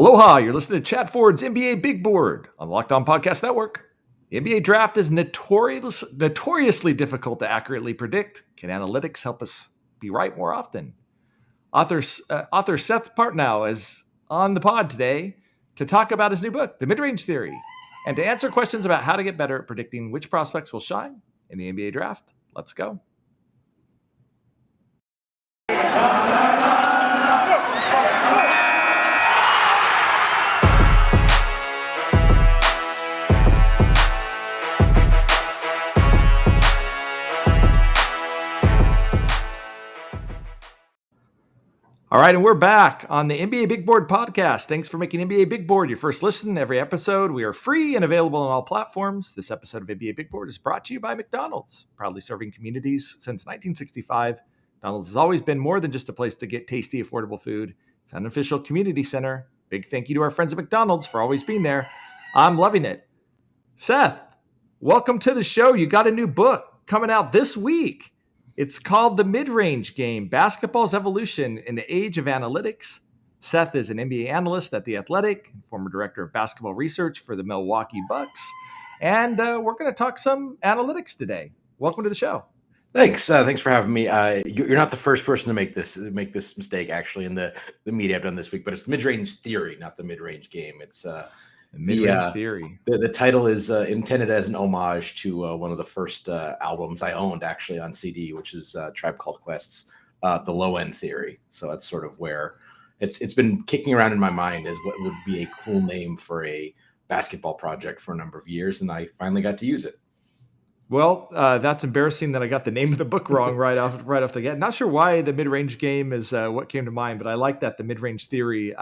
Aloha, you're listening to Chad Ford's NBA Big Board on the Locked On Podcast Network. The NBA draft is notoriously difficult to accurately predict. Can analytics help us be right more often? Author Seth Partnow is on the pod today to talk about his new book, The Midrange Theory, and to answer questions about how to get better at predicting which prospects will shine in the NBA draft. Let's go. All right, and we're back on the NBA Big Board podcast. Thanks for making NBA Big Board your first listen. Every episode, we are free and available on all platforms. This episode of NBA Big Board is brought to you by McDonald's, proudly serving communities since 1965. McDonald's has always been more than just a place to get tasty, affordable food. It's an official community center. Big thank you to our friends at McDonald's for always being there. I'm loving it. Seth, welcome to the show. You got a new book coming out this week. It's called The Midrange Game, Basketball's Evolution in the Age of Analytics. Seth is an NBA analyst at The Athletic, former director of basketball research for the Milwaukee Bucks. And we're going to talk some analytics today. Welcome to the show. Thanks. Thanks for having me. You're not the first person to make this mistake, actually, in the media I've done this week, but it's the Midrange Theory, not the Midrange Game. It's Midrange Theory. The title is intended as an homage to one of the first albums I owned actually on CD, which is Tribe Called Quest's The Low End Theory. So that's sort of where it's been kicking around in my mind as what would be a cool name for a basketball project for a number of years, and I finally got to use it. Well, that's embarrassing that I got the name of the book wrong right off the get. Not sure why the mid-range game is what came to mind, but I like that, the mid-range theory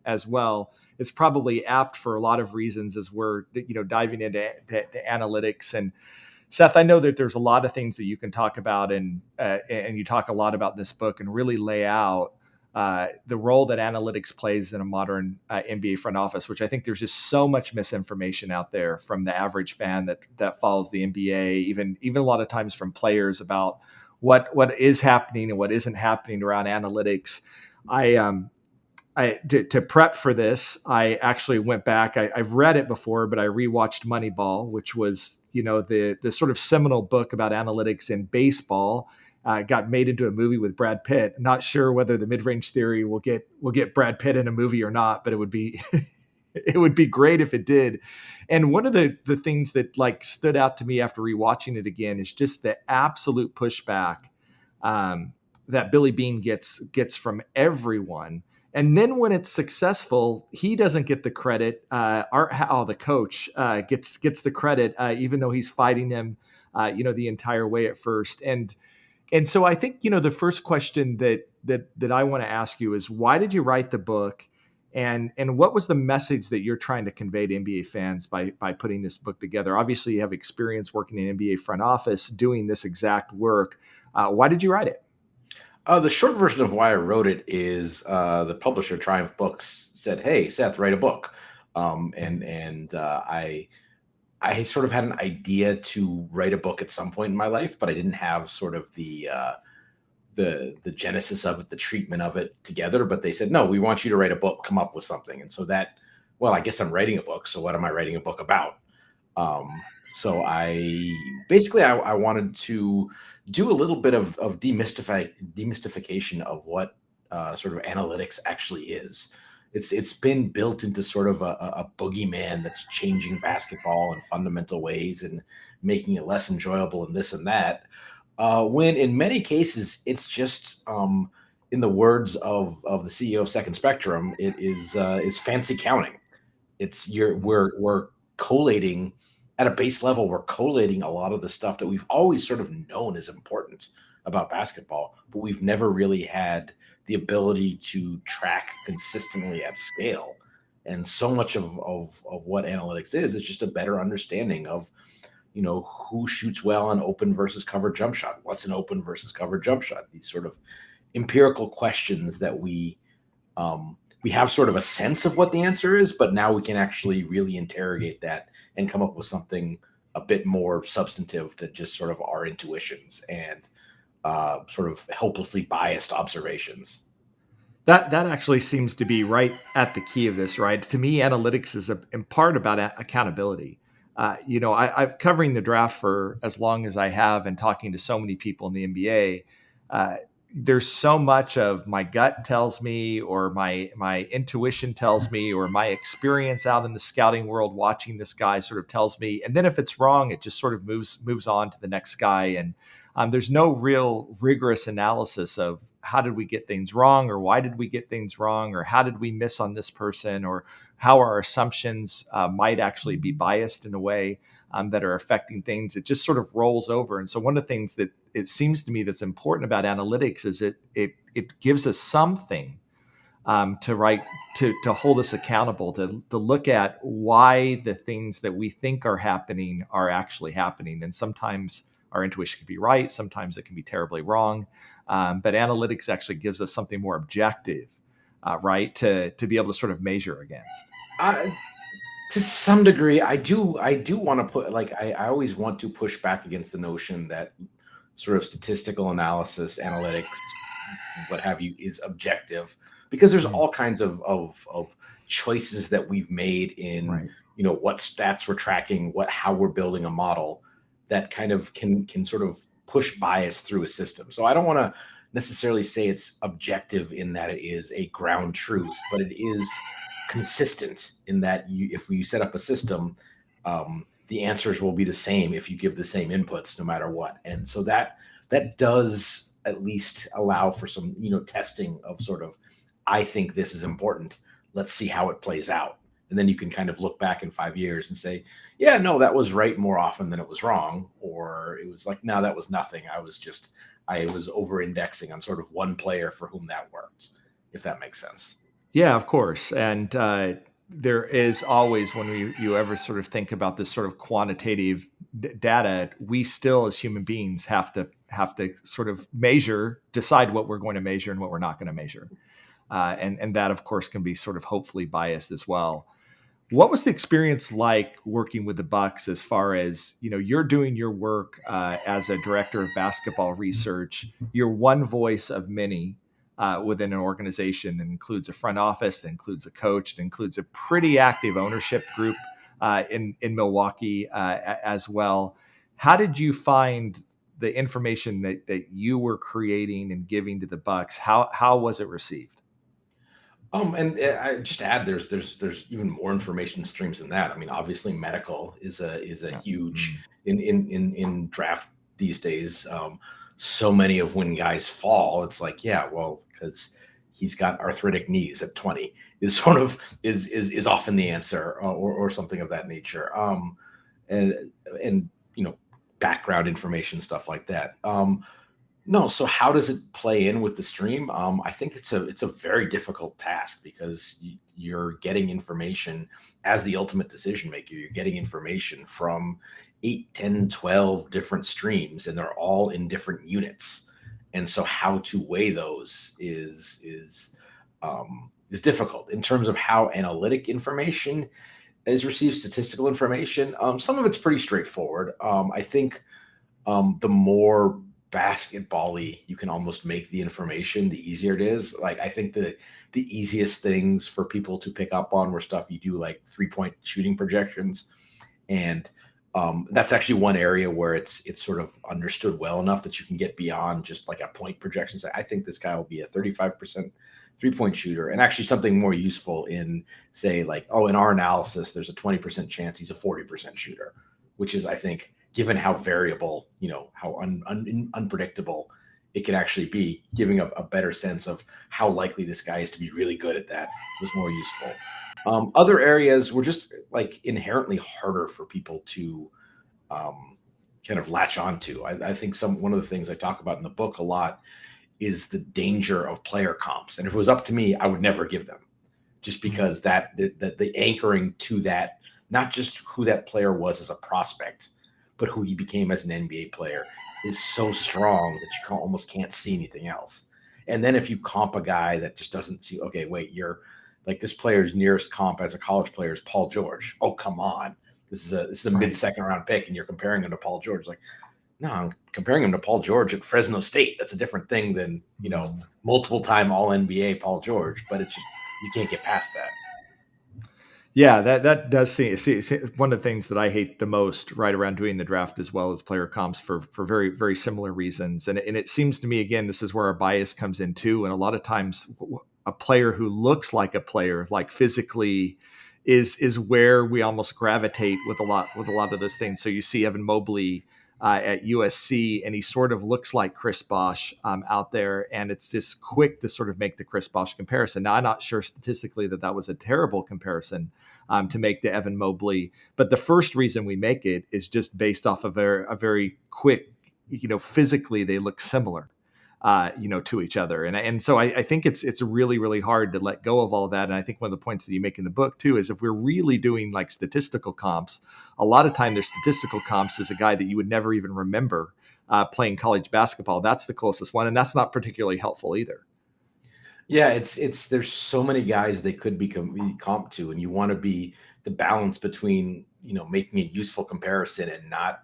as well. It's probably apt for a lot of reasons as we're diving into the analytics. And Seth, I know that there's a lot of things that you can talk about, and you talk a lot about in this book and really lay out the role that analytics plays in a modern NBA front office, which I think there's just so much misinformation out there from the average fan that follows the NBA, even a lot of times from players about what is happening and what isn't happening around analytics. To prep for this, I actually went back. I've read it before, but I rewatched Moneyball, which was the sort of seminal book about analytics in baseball. Got made into a movie with Brad Pitt. Not sure whether the mid-range theory will get Brad Pitt in a movie or not, but it would be it would be great if it did. And one of the things that stood out to me after rewatching it again is just the absolute pushback that Billy Beane gets from everyone. And then when it's successful, he doesn't get the credit. Art Howe, the coach, gets the credit, even though he's fighting him, the entire way at first. And so I think, the first question that I want to ask you is, why did you write the book? And what was the message that you're trying to convey to NBA fans by putting this book together? Obviously, you have experience working in NBA front office, doing this exact work. Why did you write it? The short version of why I wrote it is the publisher, Triumph Books, said, "Hey, Seth, write a book." I sort of had an idea to write a book at some point in my life, but I didn't have sort of the genesis of it, the treatment of it together. But they said, "No, we want you to write a book, come up with something." And so I guess I'm writing a book. So what am I writing a book about? So I wanted to do a little bit of demystification of what sort of analytics actually is. It's been built into sort of a boogeyman that's changing basketball in fundamental ways and making it less enjoyable and this and that. When in many cases, it's just, in the words of the CEO of Second Spectrum, it is fancy counting. We're collating at a base level. We're collating a lot of the stuff that we've always sort of known is important about basketball, but we've never really had the ability to track consistently at scale. And so much of what analytics is just a better understanding of, who shoots well on open versus covered jump shot. What's an open versus covered jump shot? These sort of empirical questions that we have sort of a sense of what the answer is, but now we can actually really interrogate that and come up with something a bit more substantive than just sort of our intuitions and sort of helplessly biased observations. That actually seems to be right at the key of this, right? To me, analytics is in part about accountability. I've covering the draft for as long as I have, and talking to so many people in the NBA. Uh, there's so much of my gut tells me, or my intuition tells me, or my experience out in the scouting world watching this guy sort of tells me, and then if it's wrong, it just sort of moves on to the next guy, and there's no real rigorous analysis of how did we get things wrong, or why did we get things wrong, or how did we miss on this person, or how our assumptions might actually be biased in a way that are affecting things. It just sort of rolls over. And so one of the things that it seems to me that's important about analytics is it gives us something to write, to hold us accountable, to look at why the things that we think are happening are actually happening. And sometimes our intuition can be right, sometimes it can be terribly wrong. But analytics actually gives us something more objective, right, to be able to sort of measure against. To some degree, I do want to put, like, I always want to push back against the notion that sort of statistical analysis, analytics, what have you, is objective, because there's Mm, all kinds of choices that we've made in, right. what stats we're tracking, how we're building a model that kind of can sort of push bias through a system. So I don't want to necessarily say it's objective in that it is a ground truth, but it is consistent in that if you set up a system, the answers will be the same if you give the same inputs no matter what. And so that does at least allow for some testing of sort of, I think this is important, let's see how it plays out. And then you can kind of look back in 5 years and say, yeah, no, that was right more often than it was wrong, or it was like, no, that was nothing, I was over indexing on sort of one player for whom that worked, if that makes sense. Yeah, of course. And there is always, when you ever sort of think about this sort of quantitative data, we still as human beings have to sort of decide what we're going to measure and what we're not going to measure. And that, of course, can be sort of hopefully biased as well. What was the experience like working with the Bucks, as far as, you're doing your work as a director of basketball research? You're one voice of many within an organization that includes a front office, that includes a coach, that includes a pretty active ownership group in Milwaukee as well. How did you find the information that you were creating and giving to the Bucks? How was it received? And I just add, there's even more information streams than that. I mean, obviously, medical is a Yeah. huge Mm. in draft these days. So many of when guys fall, it's like, yeah, well, because he's got arthritic knees at 20 is sort of is often the answer, or something of that nature. And and background information, stuff like that. No, so how does it play in with the stream? I think it's a very difficult task, because you're getting information as the ultimate decision maker. You're getting information from 8, 10, 12 different streams, and they're all in different units. And so how to weigh those is difficult in terms of how analytic information is received, statistical information. Some of it's pretty straightforward. I think the more basketball-y you can almost make the information, the easier it is. Like, I think the easiest things for people to pick up on were stuff you do, like 3-point shooting projections. And that's actually one area where it's sort of understood well enough that you can get beyond just like a point projection. Say, I think this guy will be a 35% 3-point shooter, and actually something more useful in, say, like, oh, in our analysis, there's a 20% chance he's a 40% shooter, which is, I think, given how variable, how unpredictable it can actually be, giving a better sense of how likely this guy is to be really good at that was more useful. Other areas were just like inherently harder for people to kind of latch onto. I think one of the things I talk about in the book a lot is the danger of player comps. And if it was up to me, I would never give them, just Mm. because that the anchoring to that, not just who that player was as a prospect, but who he became as an NBA player, is so strong that you almost can't see anything else. And then if you comp a guy that just doesn't see, okay, wait, you're like, this player's nearest comp as a college player is Paul George. Oh, come on. This is a Right. mid-second round pick, and you're comparing him to Paul George. Like, No, I'm comparing him to Paul George at Fresno State. That's a different thing than, multiple time all NBA Paul George, but it's just, you can't get past that. Yeah, that does see one of the things that I hate the most right around doing the draft as well as player comps for very very similar reasons, and it seems to me again this is where our bias comes in too, and a lot of times a player who looks like a player like physically is where we almost gravitate with a lot of those things. So you see Evan Mobley at USC, and he sort of looks like Chris Bosh out there, and it's just quick to sort of make the Chris Bosh comparison. Now, I'm not sure statistically that was a terrible comparison to make to Evan Mobley, but the first reason we make it is just based off of a very quick, physically they look similar. To each other, and so I think it's really really hard to let go of all of that. And I think one of the points that you make in the book too is if we're really doing like statistical comps, a lot of time their statistical comps is a guy that you would never even remember playing college basketball. That's the closest one, and that's not particularly helpful either. Yeah, it's there's so many guys they could be comp to, and you want to be the balance between making a useful comparison and not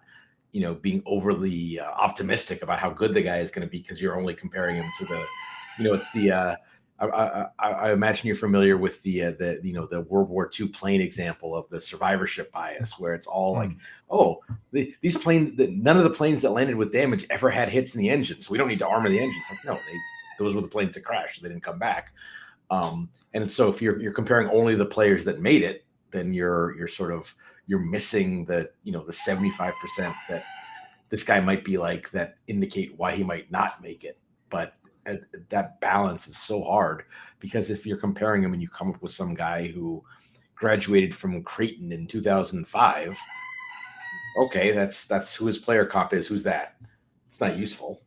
being overly optimistic about how good the guy is going to be because you're only comparing him to the, it's the. I imagine you're familiar with the World War II plane example of the survivorship bias, where it's all like, oh, these planes, none of the planes that landed with damage ever had hits in the engine, so we don't need to armor the engines. Like, no, those were the planes that crashed. They didn't come back. And so if you're comparing only the players that made it, then you're missing the 75% that this guy might be like that indicate why he might not make it. But that balance is so hard because if you're comparing him and you come up with some guy who graduated from Creighton in 2005, okay, that's who his player comp is. Who's that? It's not useful.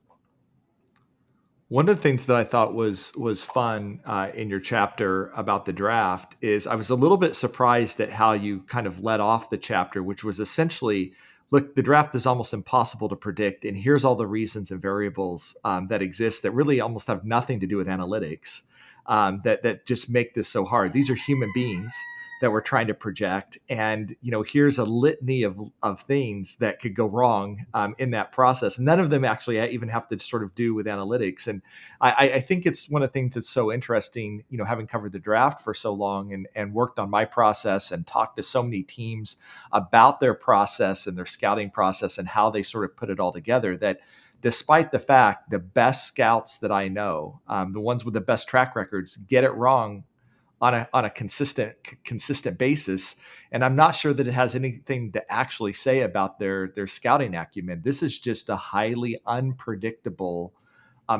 One of the things that I thought was fun in your chapter about the draft is I was a little bit surprised at how you kind of led off the chapter, which was essentially, look, the draft is almost impossible to predict, and here's all the reasons and variables that exist that really almost have nothing to do with analytics that just make this so hard. These are human beings that we're trying to project, and here's a litany of things that could go wrong in that process. None of them actually even have to sort of do with analytics, and I think it's one of the things that's so interesting. Having covered the draft for so long and worked on my process and talked to so many teams about their process and their scouting process and how they sort of put it all together, that despite the fact the best scouts that I know, the ones with the best track records, get it wrong on a consistent basis. And I'm not sure that it has anything to actually say about their scouting acumen. This is just a highly unpredictable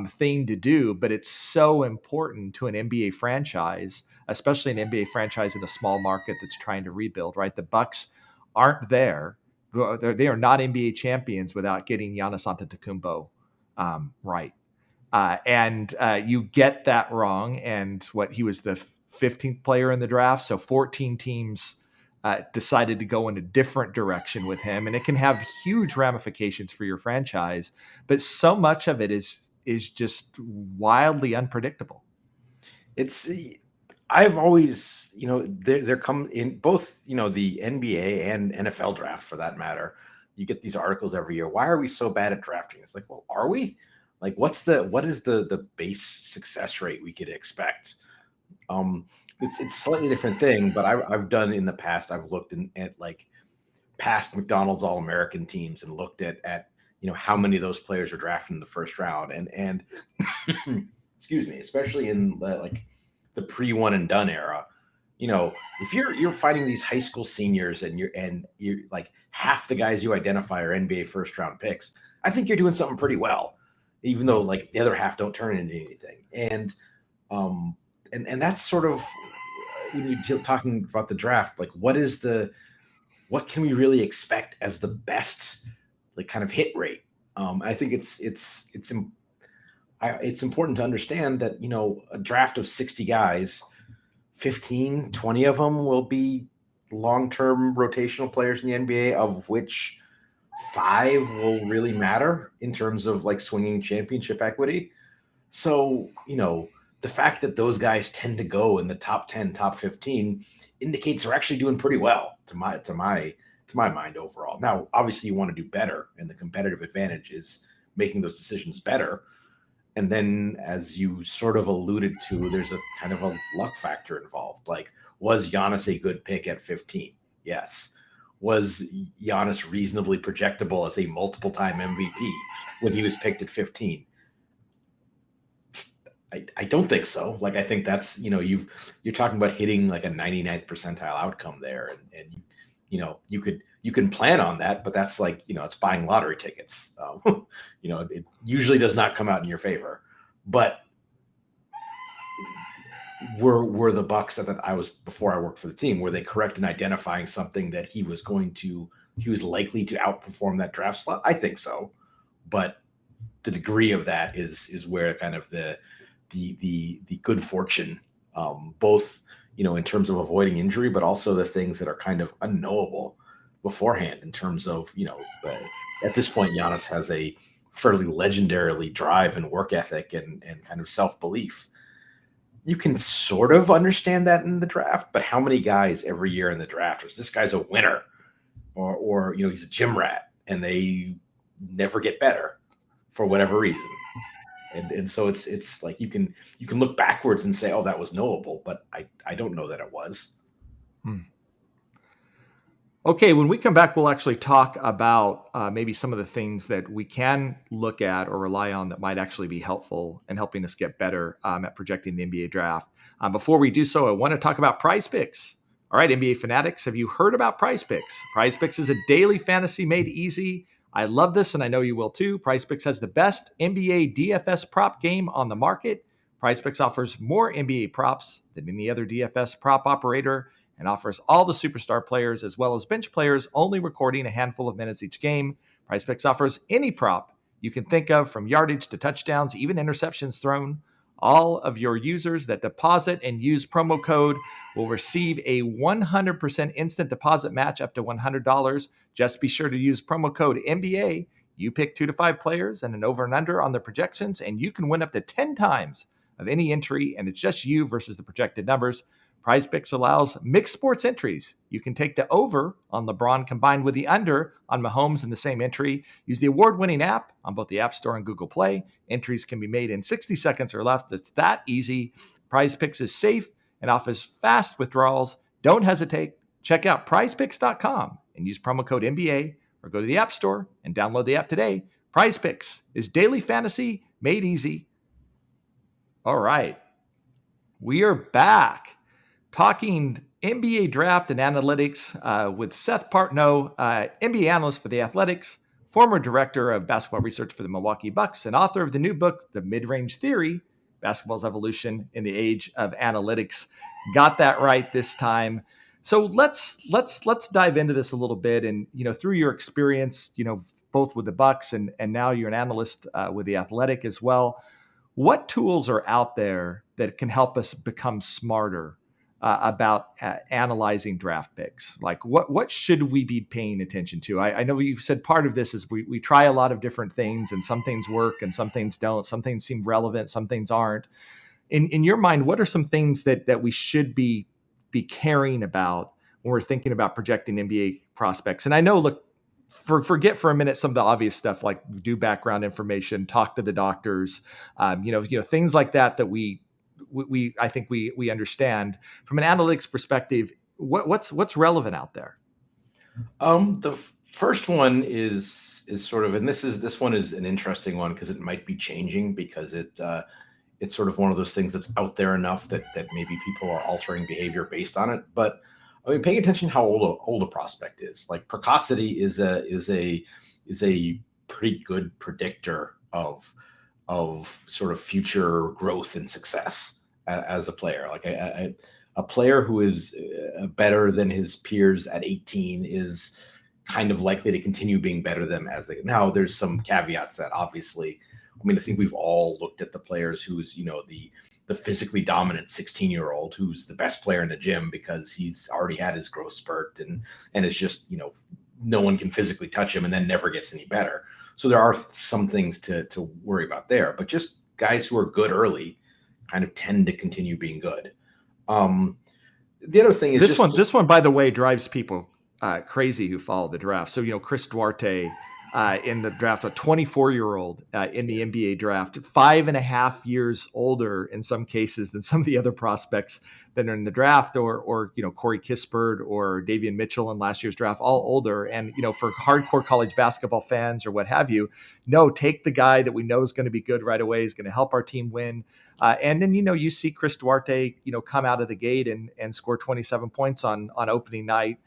thing to do, but it's so important to an NBA franchise, especially an NBA franchise in a small market that's trying to rebuild, right? The Bucks aren't there. They are not NBA champions without getting Giannis Antetokounmpo right. And you get that wrong. And he was the 15th player in the draft. So 14 teams decided to go in a different direction with him. And it can have huge ramifications for your franchise. But so much of it is just wildly unpredictable. I've always, there come in both, the NBA and NFL draft for that matter. You get these articles every year. Why are we so bad at drafting? It's like, well, are we? Like, what is the base success rate we could expect? It's a slightly different thing, but I've done in the past. I've looked at like past McDonald's All-American teams and looked at how many of those players are drafted in the first round, and excuse me, especially in the pre-one and done era. If you're fighting these high school seniors and you're like half the guys you identify are NBA first round picks, I think you're doing something pretty well, even though like the other half don't turn into anything. And that's sort of when you're talking about the draft, like what can we really expect as the best like kind of hit rate? I think it's important to understand that, a draft of 60 guys, 15, 20 of them will be long-term rotational players in the NBA, of which 5 will really matter in terms of like swinging championship equity. So, the fact that those guys tend to go in the top 10, top 15 indicates they're actually doing pretty well to my to my mind overall. Now, obviously, you want to do better, and the competitive advantage is making those decisions better. And then, as you sort of alluded to, there's a kind of a luck factor involved. Like, was Giannis a good pick at 15? Yes. Was Giannis reasonably projectable as a multiple-time MVP when he was picked at 15? I don't think so. Like, I think that's, you're talking about hitting like a 99th percentile outcome there. And you can plan on that, but that's like, it's buying lottery tickets. It usually does not come out in your favor, but were the Bucks before I worked for the team, were they correct in identifying something that he was likely to outperform that draft slot? I think so. But the degree of that is where kind of the good fortune, both, in terms of avoiding injury, but also the things that are kind of unknowable beforehand in terms of, at this point, Giannis has a fairly legendarily drive and work ethic and kind of self-belief. You can sort of understand that in the draft, but how many guys every year in the draft is this guy's a winner or he's a gym rat and they never get better for whatever reason. And so it's like you can look backwards and say, oh, that was knowable, but I don't know that it was. Okay, when we come back, we'll actually talk about maybe some of the things that we can look at or rely on that might actually be helpful in helping us get better at projecting the NBA draft. Before we do so, I want to talk about Prize Picks. All right, NBA fanatics, have you heard about Prize Picks? Prize Picks is a daily fantasy made easy. I love this, and I know you will too. Prize Picks has the best NBA DFS prop game on the market. Prize Picks offers more NBA props than any other DFS prop operator and offers all the superstar players as well as bench players, only recording a handful of minutes each game. Prize Picks offers any prop you can think of, from yardage to touchdowns, even interceptions thrown. All of your users that deposit and use promo code will receive a 100% instant deposit match up to $100. Just be sure to use promo code NBA. You pick 2 to 5 players and an over and under on the projections, and you can win up to 10 times of any entry, and it's just you versus the projected numbers. Prize Picks allows mixed sports entries. You can take the over on LeBron combined with the under on Mahomes in the same entry. Use the award-winning app on both the App Store and Google Play. Entries can be made in 60 seconds or less. It's that easy. Prize Picks is safe and offers fast withdrawals. Don't hesitate. Check out prizepicks.com and use promo code NBA, or go to the App Store and download the app today. Prize Picks is daily fantasy made easy. All right. We are back talking NBA draft and analytics with Seth Partnow, NBA analyst for The Athletics, former director of basketball research for the Milwaukee Bucks, and author of the new book, The Mid-Range Theory, Basketball's Evolution in the Age of Analytics. Got that right this time. So let's dive into this a little bit. And, through your experience, both with the Bucks and now you're an analyst with The Athletic as well, what tools are out there that can help us become smarter about analyzing draft picks? Like what should we be paying attention to? I know you've said part of this is we try a lot of different things, and some things work and some things don't. Some things seem relevant, some things aren't. In your mind, what are some things that we should be caring about when we're thinking about projecting NBA prospects? And I know, look, forget for a minute some of the obvious stuff, like do background information, talk to the doctors, things like that I think we understand. From an analytics perspective, what's relevant out there? The first one is sort of, and this one is an interesting one because it might be changing, because it's sort of one of those things that's out there enough that maybe people are altering behavior based on it. But I mean, paying attention to how old a prospect is. Like, precocity is a pretty good predictor of sort of future growth and success as a player. Like a player who is better than his peers at 18 is kind of likely to continue being better than them as they. Now, there's some caveats that obviously. I mean, I think we've all looked at the players who's the physically dominant 16-year-old who's the best player in the gym because he's already had his growth spurt and it's just no one can physically touch him and then never gets any better. So there are some things to worry about there, but just guys who are good early kind of tend to continue being good. The other thing is this one, by the way, drives people crazy who follow the draft. So, Chris Duarte in the draft, a 24-year-old in the NBA draft, 5.5 years older in some cases than some of the other prospects that are in the draft, or Corey Kispert or Davion Mitchell in last year's draft, all older. And, for hardcore college basketball fans or what have you, no, take the guy that we know is going to be good right away, is going to help our team win. And then, you see Chris Duarte, come out of the gate and score 27 points on opening night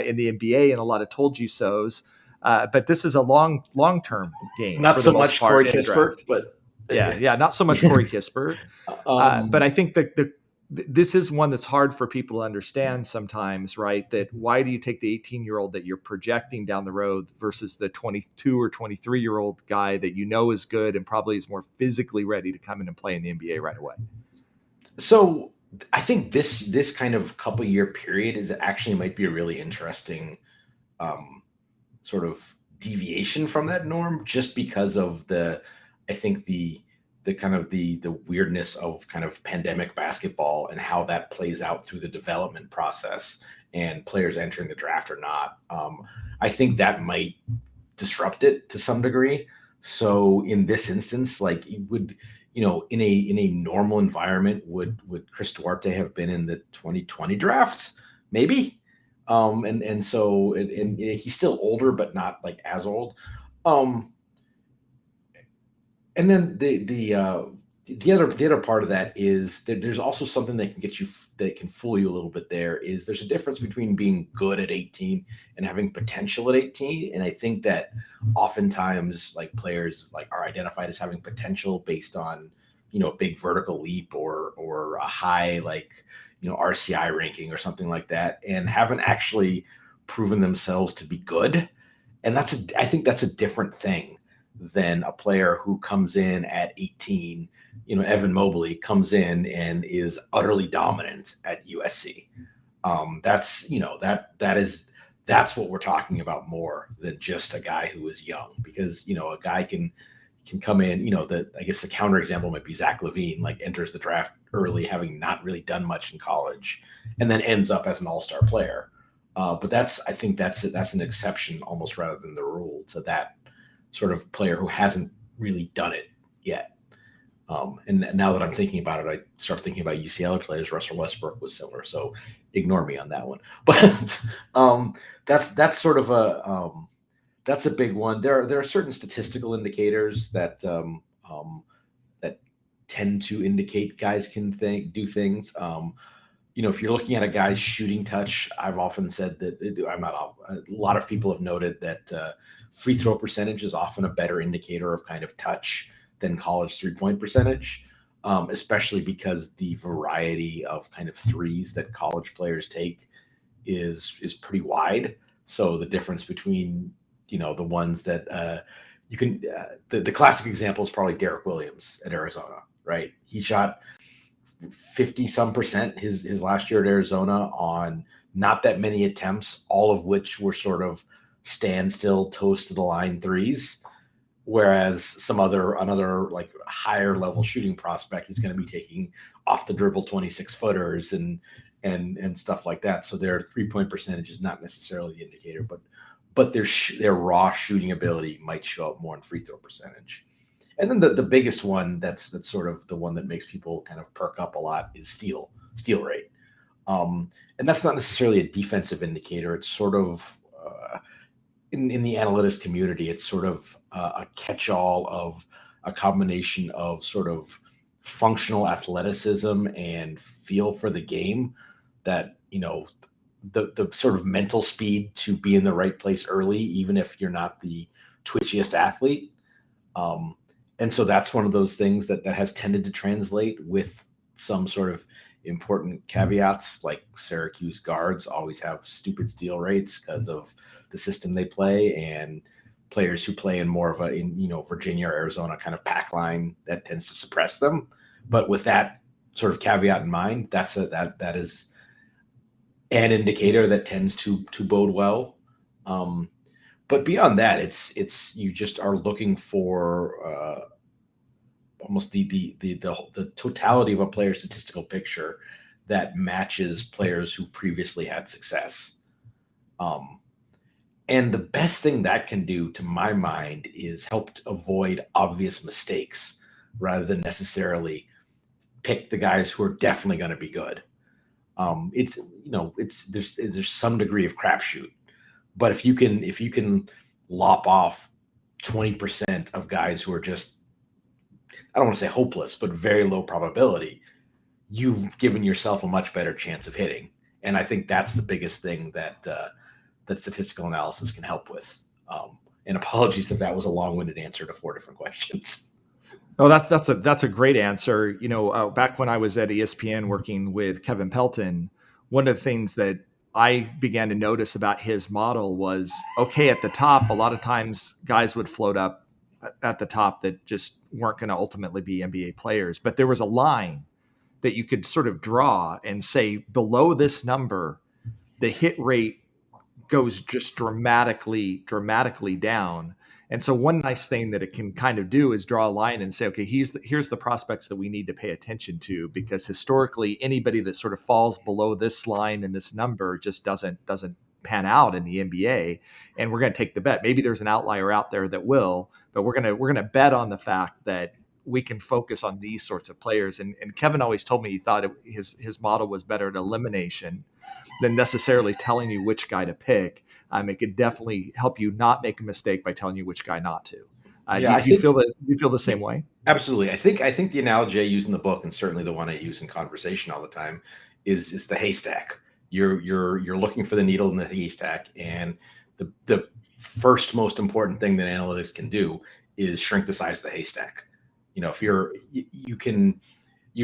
in the NBA, and a lot of told you so's. But this is a long-term game Not for so the most much part Corey in the Kispert, draft. but Yeah, not so much Corey Kispert. But I think that this is one that's hard for people to understand sometimes, right? That why do you take the 18-year-old that you're projecting down the road versus the 22 or 23-year-old guy that is good and probably is more physically ready to come in and play in the NBA right away? So I think this kind of couple year period is actually might be a really interesting sort of deviation from that norm, just because of I think the kind of the weirdness of kind of pandemic basketball and how that plays out through the development process and players entering the draft or not. I think that might disrupt it to some degree. So in this instance, like it would, in a normal environment, would Chris Duarte have been in the 2020 drafts? Maybe. And he's still older, but not like as old. And then the other part of that is that there's also something that can get you, that can fool you a little bit. There's a difference between being good at 18 and having potential at 18. And I think that oftentimes like players like are identified as having potential based on, a big vertical leap or a high, like, RCI ranking or something like that, and haven't actually proven themselves to be good. And I think that's a different thing than a player who comes in at 18. Evan Mobley comes in and is utterly dominant at USC. That's what we're talking about more than just a guy who is young, because a guy can come in. I guess the counterexample might be Zach LaVine, like enters the draft early, having not really done much in college, and then ends up as an all-star player. But I think that's an exception almost rather than the rule to that sort of player who hasn't really done it yet. And now that I'm thinking about it, I start thinking about UCLA players. Russell Westbrook was similar, so ignore me on that one. But that's sort of that's a big one. There are certain statistical indicators that that tend to indicate guys can do things. If you're looking at a guy's shooting touch, I've often said that a lot of people have noted that free throw percentage is often a better indicator of kind of touch than college 3-point percentage, especially because the variety of kind of threes that college players take is pretty wide. So the difference between, the ones that you can, the classic example is probably Derek Williams at Arizona, right? He shot 50 some percent his last year at Arizona on not that many attempts, all of which were sort of standstill, toast to the line threes. Whereas another like higher level shooting prospect is going to be taking off the dribble 26 footers and stuff like that. So their 3-point percentage is not necessarily the indicator, but their raw shooting ability might show up more in free throw percentage. And then the biggest one that's sort of the one that makes people kind of perk up a lot is steal rate. And that's not necessarily a defensive indicator. It's sort of in the analytics community, it's sort of a catch-all of a combination of sort of functional athleticism and feel for the game, that, the sort of mental speed to be in the right place early, even if you're not the twitchiest athlete. And so that's one of those things that has tended to translate, with some sort of important caveats, like Syracuse guards always have stupid steal rates because of the system they play, and players who play in more of Virginia or Arizona kind of pack line, that tends to suppress them. But with that sort of caveat in mind, that is an indicator that tends to bode well. But beyond that, it's you just are looking for almost the totality of a player's statistical picture that matches players who previously had success. And the best thing that can do, to my mind, is help avoid obvious mistakes rather than necessarily pick the guys who are definitely going to be good. It's there's some degree of crapshoot, but if you can lop off 20% of guys who are just, I don't want to say hopeless, but very low probability, you've given yourself a much better chance of hitting. And I think that's the biggest thing that that statistical analysis can help with. And apologies if that was a long-winded answer to 4 different questions. Oh, that's a great answer. Back when I was at ESPN working with Kevin Pelton, one of the things that I began to notice about his model was, okay, at the top, a lot of times guys would float up at the top that just weren't going to ultimately be NBA players, but there was a line that you could sort of draw and say, below this number, the hit rate goes just dramatically down. And so one nice thing that it can kind of do is draw a line and say, okay, here's the prospects that we need to pay attention to, because historically anybody that sort of falls below this line and this number just doesn't pan out in the NBA. And we're going to take the bet. Maybe there's an outlier out there that will, but we're going to bet on the fact that we can focus on these sorts of players. And Kevin always told me he thought his model was better at elimination than necessarily telling you which guy to pick. It could definitely help you not make a mistake by telling you which guy not to. Do you feel that? Do you feel the same way? Absolutely. I think the analogy I use in the book, and certainly the one I use in conversation all the time, is the haystack. You're looking for the needle in the haystack, and the first most important thing that analytics can do is shrink the size of the haystack. If you're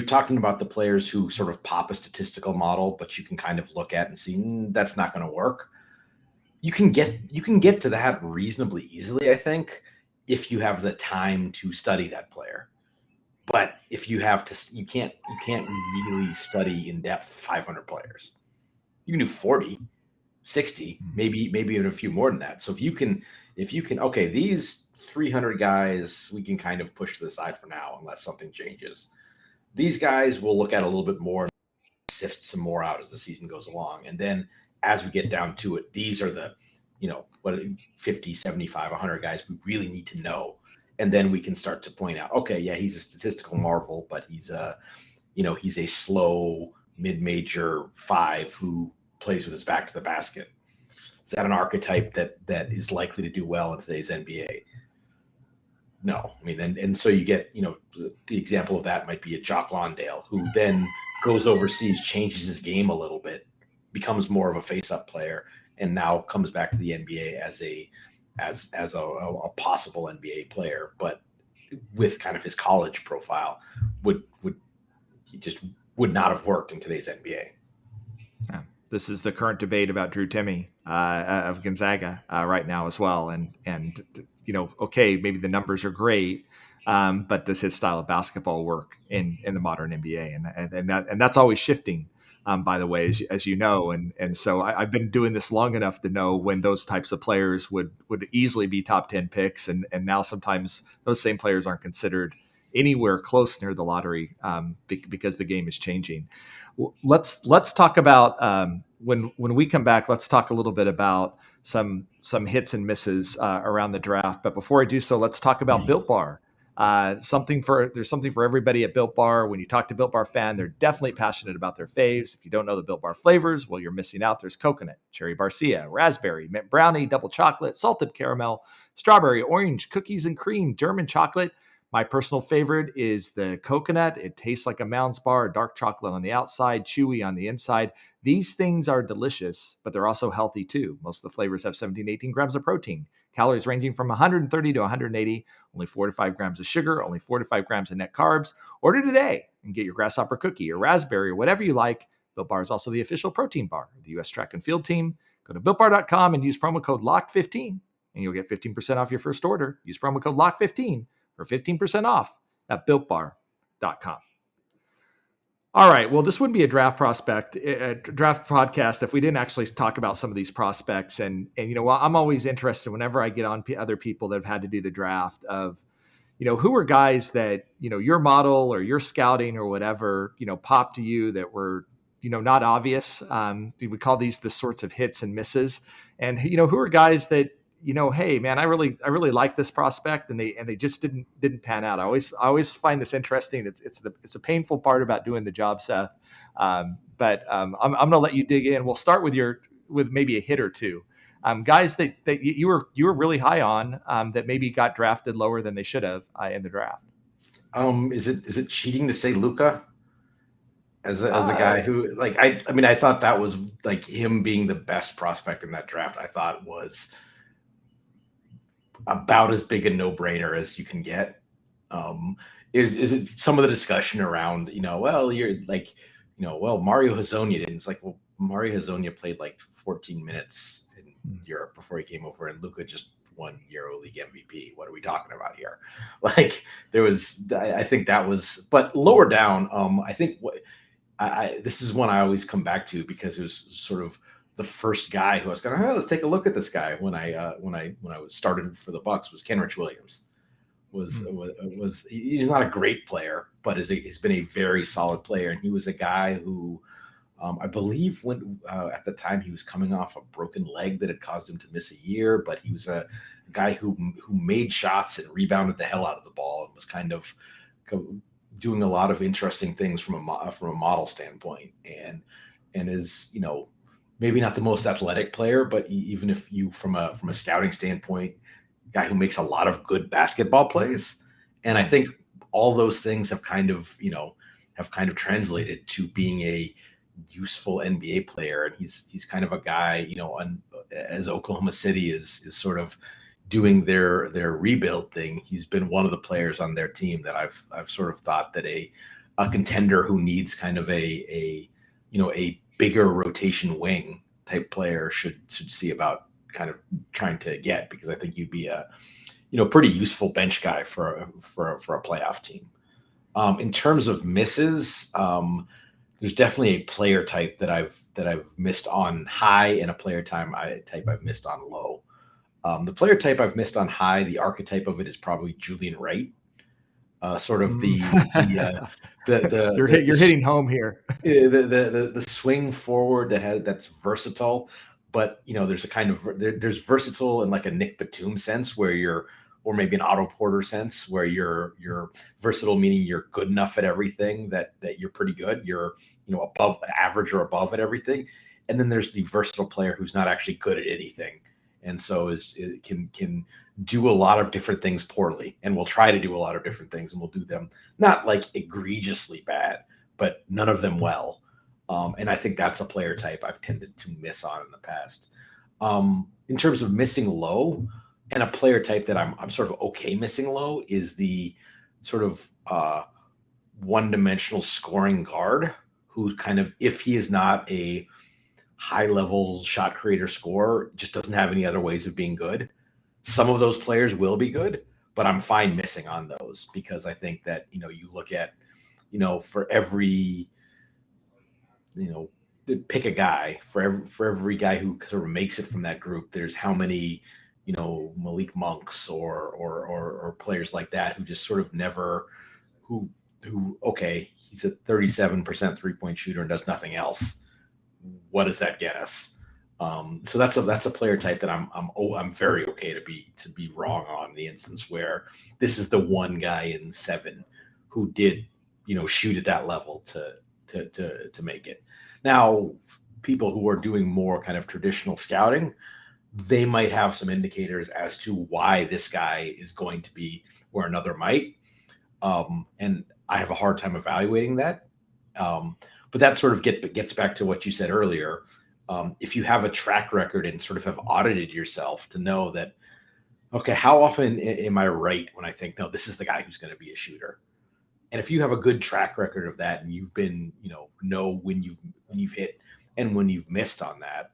talking about the players who sort of pop a statistical model, but you can kind of look at and see that's not going to work. You can get to that reasonably easily, I think, if you have the time to study that player. But if you have to, you can't really study in depth 500 players. You can do 40, 60, maybe even a few more than that. So if you can, okay, these 300 guys, we can kind of push to the side for now, unless something changes. These guys we'll look at a little bit more and sift some more out as the season goes along. And then as we get down to it, these are the, 50, 75, 100 guys we really need to know. And then we can start to point out, okay, yeah, he's a statistical marvel, but he's a slow mid-major 5 who plays with his back to the basket. Is that an archetype that is likely to do well in today's NBA? No. I mean, and so you get, the example of that might be a Jock Lawndale, who then goes overseas, changes his game a little bit, becomes more of a face-up player, and now comes back to the NBA as a possible NBA player, but with kind of his college profile would not have worked in today's NBA. Yeah. This is the current debate about Drew Timme of Gonzaga right now as well. And okay, maybe the numbers are great, but does his style of basketball work in the modern NBA? And that's always shifting, by the way, as you know. And so I've been doing this long enough to know when those types of players would easily be top 10 picks. And now sometimes those same players aren't considered anywhere close near the lottery because the game is changing. Let's talk about when we come back. Let's talk a little bit about some hits and misses around the draft. But before I do so, let's talk about Built Bar. There's something for everybody at Built Bar. When you talk to Built Bar fan, they're definitely passionate about their faves. If you don't know the Built Bar flavors, well, you're missing out. There's coconut, cherry barcia, raspberry, mint brownie, double chocolate, salted caramel, strawberry, orange, cookies and cream, German chocolate. My personal favorite is the coconut. It tastes like a Mounds bar, dark chocolate on the outside, chewy on the inside. These things are delicious, but they're also healthy too. Most of the flavors have 17 to 18 grams of protein, calories ranging from 130 to 180, only 4 to 5 grams of sugar, only 4 to 5 grams of net carbs. Order today and get your grasshopper cookie or raspberry or whatever you like. Built Bar is also the official protein bar of the U.S. Track and Field Team. Go to BuiltBar.com and use promo code LOCK15 and you'll get 15% off your first order. Use promo code LOCK15 for 15% off at BuiltBar.com. All right. Well, this wouldn't be a draft podcast if we didn't actually talk about some of these prospects. And I'm always interested whenever I get on other people that have had to do the draft of, who are guys that, your model or your scouting or whatever, popped to you that were, not obvious. We call these the sorts of hits and misses. And who are guys that hey man, I really like this prospect, and they just didn't pan out. I always find this interesting. It's a painful part about doing the job, Seth. But I'm going to let you dig in. We'll start with maybe a hit or two. Guys that you were really high on, that maybe got drafted lower than they should have in the draft. Is it cheating to say Luka as a guy who, like, I mean, I thought that was like him being the best prospect in that draft. I thought was about as big a no-brainer as you can get. Is it some of the discussion around, well, you're like, well, Mario Hezonja didn't. It's like, well, Mario Hezonja played like 14 minutes in Europe before he came over, and Luka just won Euro League MVP. What are we talking about here? Like, I think that was, but lower down, I think this is one I always come back to because it was sort of the first guy who I was going, let's take a look at this guy when I was started for the Bucks was Kenrich Williams. He's not a great player, but he's been a very solid player, and he was a guy who I believe when at the time he was coming off a broken leg that had caused him to miss a year, but he was a guy who made shots and rebounded the hell out of the ball and was kind of doing a lot of interesting things from a model standpoint, and is maybe not the most athletic player, but even if you from a scouting standpoint, guy who makes a lot of good basketball plays. And I think all those things have kind of translated to being a useful NBA player. And he's kind of a guy, as Oklahoma City is sort of doing their rebuild thing. He's been one of the players on their team that I've sort of thought that a contender who needs kind of a bigger rotation wing type player should see about kind of trying to get, because I think you'd be a pretty useful bench guy for a playoff team. In terms of misses, there's definitely a player type that I've missed on high, and a player type I've missed on low. The player type I've missed on high, the archetype of it is probably Julian Wright. Sort of you're hitting home here. The swing forward that's versatile, but there's a kind of there's versatile in like a Nick Batum sense or maybe an Otto Porter sense where you're versatile, meaning you're good enough at everything that you're pretty good. You're above average or above at everything. And then there's the versatile player who's not actually good at anything, and so can do a lot of different things poorly, and we'll try to do a lot of different things, and we'll do them not like egregiously bad, but none of them well. And I think that's a player type I've tended to miss on in the past. In terms of missing low, and a player type that I'm sort of okay missing low is the sort of one-dimensional scoring guard who kind of, if he is not a high-level shot creator scorer, just doesn't have any other ways of being good. Some of those players will be good, but I'm fine missing on those because I think that, you look at, for every, pick a guy for every guy who sort of makes it from that group. There's how many, Malik Monks or players like that who just sort of never, who okay, he's a 37% 3-point shooter and does nothing else. What does that get us? So that's a player type that I'm very okay to be wrong on, the instance where this is the one guy in 7 who did shoot at that level to make it. Now, people who are doing more kind of traditional scouting, they might have some indicators as to why this guy is going to be where another might, and I have a hard time evaluating that. But that sort of gets back to what you said earlier. If you have a track record and sort of have audited yourself to know that, okay, how often am I right when I think, no, this is the guy who's going to be a shooter? And if you have a good track record of that, and you've been, know when you've hit and when you've missed on that,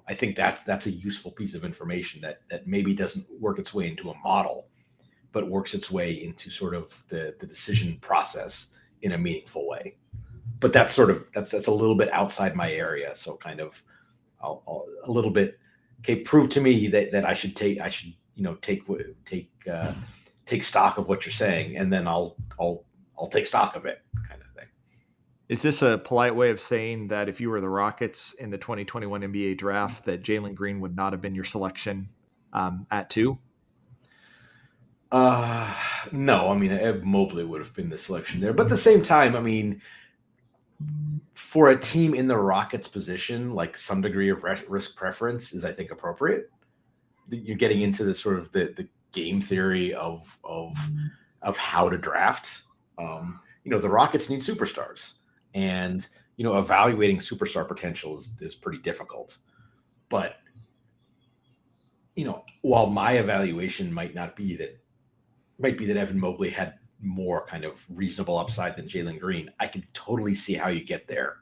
I think that's a useful piece of information that maybe doesn't work its way into a model, but works its way into sort of the decision process in a meaningful way. But that's a little bit outside my area. So kind of I'll a little bit, okay, prove to me that I should take stock of what you're saying, and then I'll take stock of it, kind of thing. Is this a polite way of saying that if you were the Rockets in the 2021 NBA draft, that Jalen Green would not have been your selection at 2? Uh, no, I mean, Ed Mobley would have been the selection there. But at the same time, I mean, for a team in the Rockets position, like some degree of risk preference is, I think, appropriate. You're getting into the sort of the game theory of how to draft. The Rockets need superstars, and evaluating superstar potential is pretty difficult. But while my evaluation might be that Evan Mobley had more kind of reasonable upside than Jalen Green, I can totally see how you get there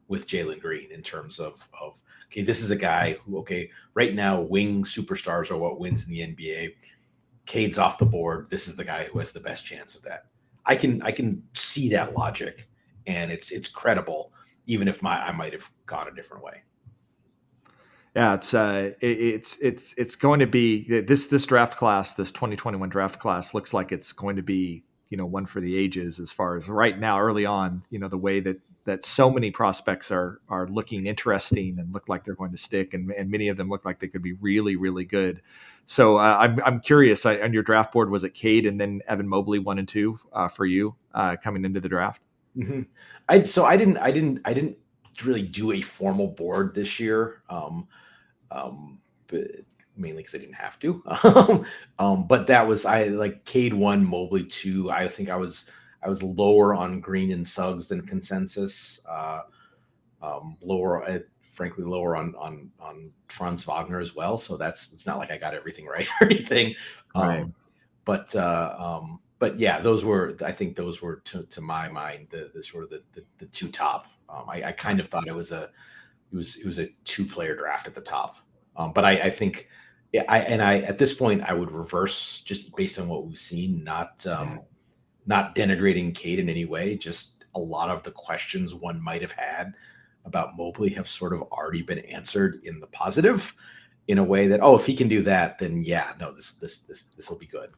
with Jalen Green in terms of okay, this is a guy who, okay, right now wing superstars are what wins in the NBA. Cade's off the board. This is the guy who has the best chance of that. I can see that logic, and it's credible, even if I might have gone a different way. Yeah, it's going to be this draft class, this 2021 draft class looks like it's going to be one for the ages as far as right now early on. The way that so many prospects are looking interesting and look like they're going to stick, and many of them look like they could be really really good. So I'm curious. On your draft board, was it Cade and then Evan Mobley 1 and 2 for you coming into the draft? Mm-hmm. I didn't really do a formal board this year. But mainly because I didn't have to. But that was I like Cade 1, Mobley 2. I think I was lower on Green and Suggs than consensus. Frankly, lower on Franz Wagner as well. So it's not like I got everything right or anything. Right. But yeah, those were to my mind the sort of the two top. I kind of thought it was a 2-player draft at the top. But I think, yeah, I at this point I would reverse just based on what we've seen, not denigrating Cade in any way. Just a lot of the questions one might have had about Mobley have sort of already been answered in the positive, in a way that, oh, if he can do that, then yeah, no, this will be good.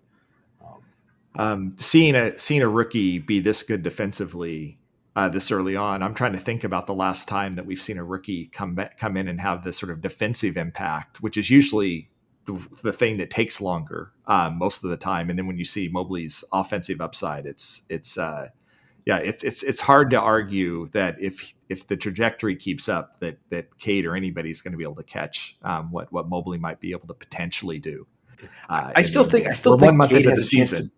Seeing a rookie be this good defensively this early on, I'm trying to think about the last time that we've seen a rookie come in and have this sort of defensive impact, which is usually the thing that takes longer most of the time. And then when you see Mobley's offensive upside, it's hard to argue that if the trajectory keeps up, that Cade or anybody's going to be able to catch what Mobley might be able to potentially do. I still think we're 1 month Cade into has the a chance season.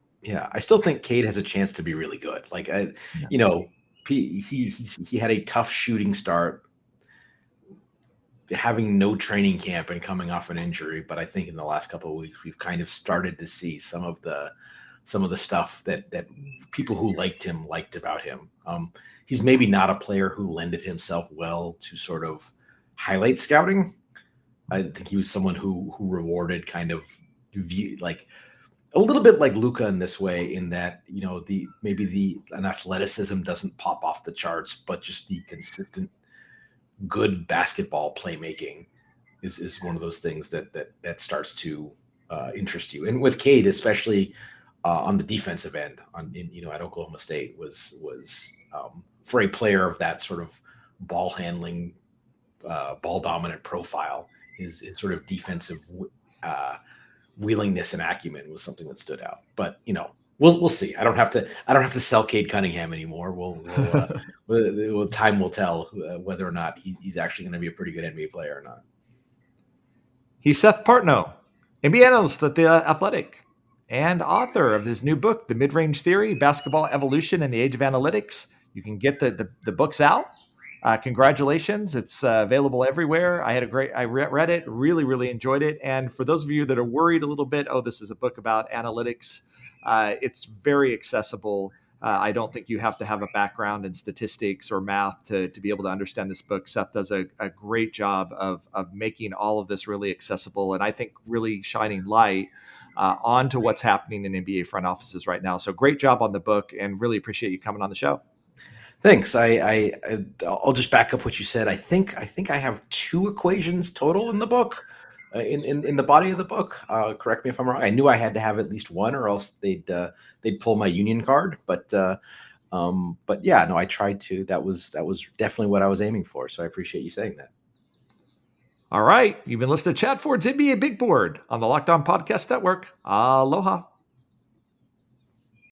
I still think Cade has a chance to be really good. Like, he had a tough shooting start, having no training camp and coming off an injury. But I think in the last couple of weeks, we've kind of started to see some of the stuff that people who liked him liked about him. He's maybe not a player who lended himself well to sort of highlight scouting. I think he was someone who rewarded kind of like a little bit like Luka in this way, in that an athleticism doesn't pop off the charts, but just the consistent good basketball playmaking is one of those things that starts to interest you. And with Cade, especially on the defensive end, at Oklahoma State, was for a player of that sort of ball handling, ball dominant profile, his sort of defensive willingness and acumen was something that stood out. But we'll see. I don't have to sell Cade Cunningham anymore. Time will tell whether or not he's actually going to be a pretty good NBA player or not. He's Seth Partnow, NBA analyst at The Athletic and author of his new book, The Mid-Range Theory, Basketball Evolution in the Age of Analytics. You can get the books out. Congratulations. It's available everywhere. I read it, really, really enjoyed it. And for those of you that are worried a little bit, oh, this is a book about analytics, it's very accessible. I don't think you have to have a background in statistics or math to be able to understand this book. Seth does a great job of making all of this really accessible, and I think really shining light onto what's happening in NBA front offices right now. So great job on the book, and really appreciate you coming on the show. Thanks. I'll just back up what you said. I think I have 2 equations total in the book, in the body of the book. Correct me if I'm wrong. I knew I had to have at least one, or else they'd pull my union card. But But yeah, no, I tried to. That was definitely what I was aiming for. So I appreciate you saying that. All right. You've been listening to Chad Ford's NBA Big Board on the Locked On Podcast Network. Aloha.